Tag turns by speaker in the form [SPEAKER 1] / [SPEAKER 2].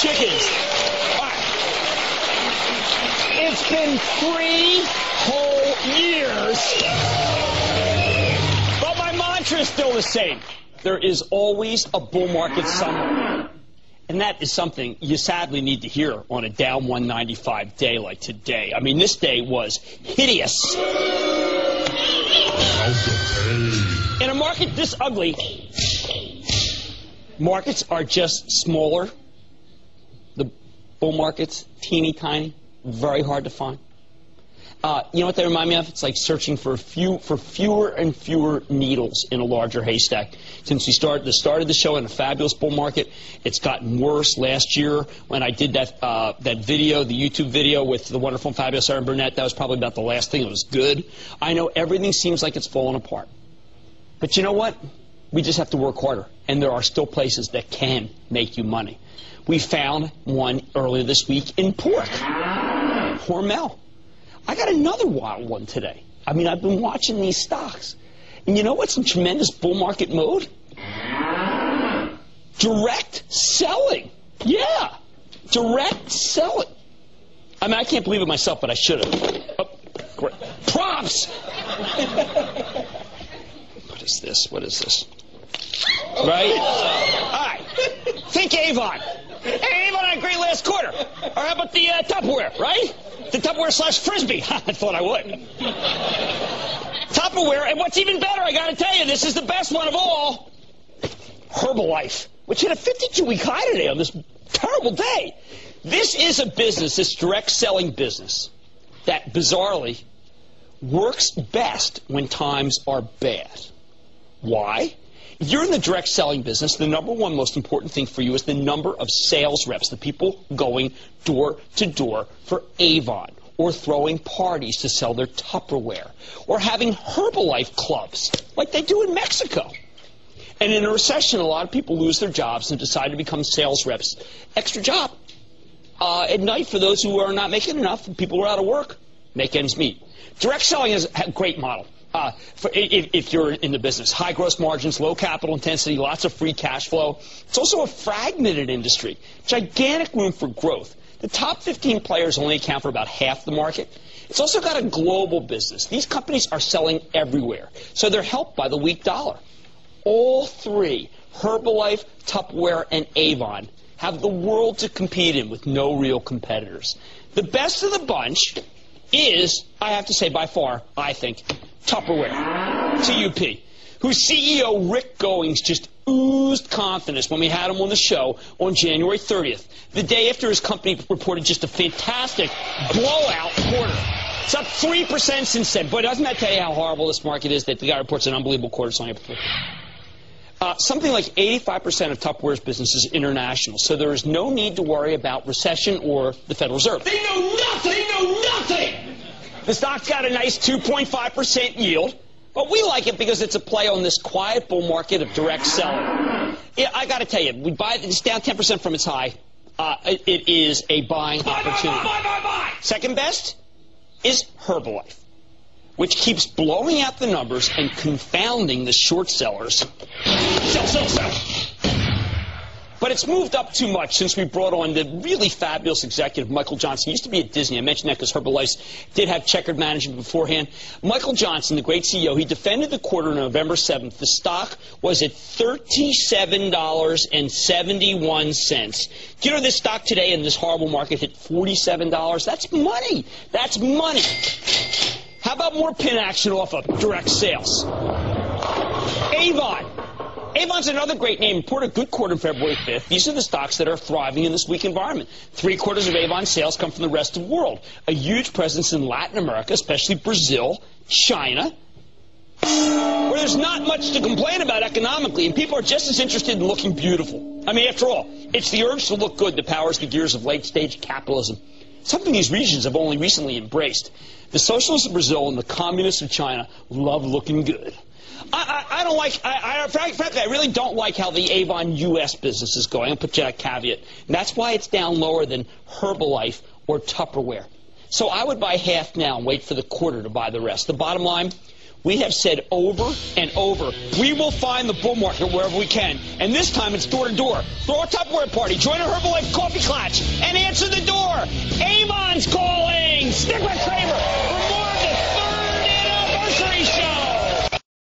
[SPEAKER 1] chickens. All right. It's been 3 whole years. But my mantra is still the same. There is always a bull market somewhere. And that is something you sadly need to hear on a down 195 day like today. I mean, this day was hideous. In a market this ugly, markets are just smaller. The bull market's teeny tiny, very hard to find. You know what they remind me of? It's like searching for fewer and fewer needles in a larger haystack. Since we started the show in a fabulous bull market, it's gotten worse. Last year, when I did that video, the YouTube video with the wonderful and fabulous Erin Burnett, that was probably about the last thing that was good. I know everything seems like it's falling apart. But you know what? We just have to work harder. And there are still places that can make you money. We found one earlier this week in pork. Hormel. I got another wild one today. I mean, I've been watching these stocks. And you know what's in tremendous bull market mode? Direct selling. Yeah. Direct selling. I mean, I can't believe it myself, but I should have. Oh, great. Props! What is this? What is this? Right? All right. Think Avon. Hey, Avon had a great last quarter. Or how about the Tupperware, right? The Tupperware / Frisbee. I thought I would. Tupperware, and what's even better, I got to tell you, this is the best one of all. Herbalife, which hit a 52-week high today on this terrible day. This is a business, this direct selling business, that bizarrely works best when times are bad. Why? If you're in the direct selling business, the number one most important thing for you is the number of sales reps, the people going door to door for Avon, or throwing parties to sell their Tupperware, or having Herbalife clubs like they do in Mexico. And in a recession, a lot of people lose their jobs and decide to become sales reps. Extra job. At night, for those who are not making enough, and people who are out of work, make ends meet. Direct selling is a great model. If you're in the business. High gross margins, low capital intensity, lots of free cash flow. It's also a fragmented industry. Gigantic room for growth. The top 15 players only account for about half the market. It's also got a global business. These companies are selling everywhere, so they're helped by the weak dollar. All three, Herbalife, Tupperware, and Avon, have the world to compete in with no real competitors. The best of the bunch is, I have to say by far, I think, Tupperware, TUP, whose CEO Rick Goings just oozed confidence when we had him on the show on January 30th, the day after his company reported just a fantastic blowout quarter. It's up 3% since then. Boy, doesn't that tell you how horrible this market is that the guy reports an unbelievable quarter? It's only up 3%. Something like 85% of Tupperware's business is international, so there is no need to worry about recession or the Federal Reserve. They know nothing! They know nothing! The stock's got a nice 2.5% yield, but we like it because it's a play on this quiet bull market of direct selling. Yeah, I got to tell you, we buy it, it's down 10% from its high. It is a buying opportunity. Buy. Second best is Herbalife, which keeps blowing out the numbers and confounding the short sellers. Sell. But it's moved up too much since we brought on the really fabulous executive, Michael Johnson. He used to be at Disney. I mentioned that because Herbalife did have checkered management beforehand. Michael Johnson, the great CEO, he defended the quarter on November 7th. The stock was at $37.71. Do you know this stock today in this horrible market hit $47? That's money. That's money. How about more pin action off of direct sales? Avon. Avon's another great name. Reported a good quarter on February 5th. These are the stocks that are thriving in this weak environment. 3/4 of Avon's sales come from the rest of the world. A huge presence in Latin America, especially Brazil, China, where there's not much to complain about economically, and people are just as interested in looking beautiful. I mean, after all, it's the urge to look good that powers the gears of late-stage capitalism, something these regions have only recently embraced. The socialists of Brazil and the communists of China love looking good. I don't like, frankly, I really don't like how the Avon U.S. business is going. I'll put you a caveat. And that's why it's down lower than Herbalife or Tupperware. So I would buy half now and wait for the quarter to buy the rest. The bottom line, We have said over and over, we will find the bull market wherever we can. And this time it's door to door. Throw a Tupperware party, join a Herbalife coffee clutch, and answer the door. Amon's calling. Stick with Cramer.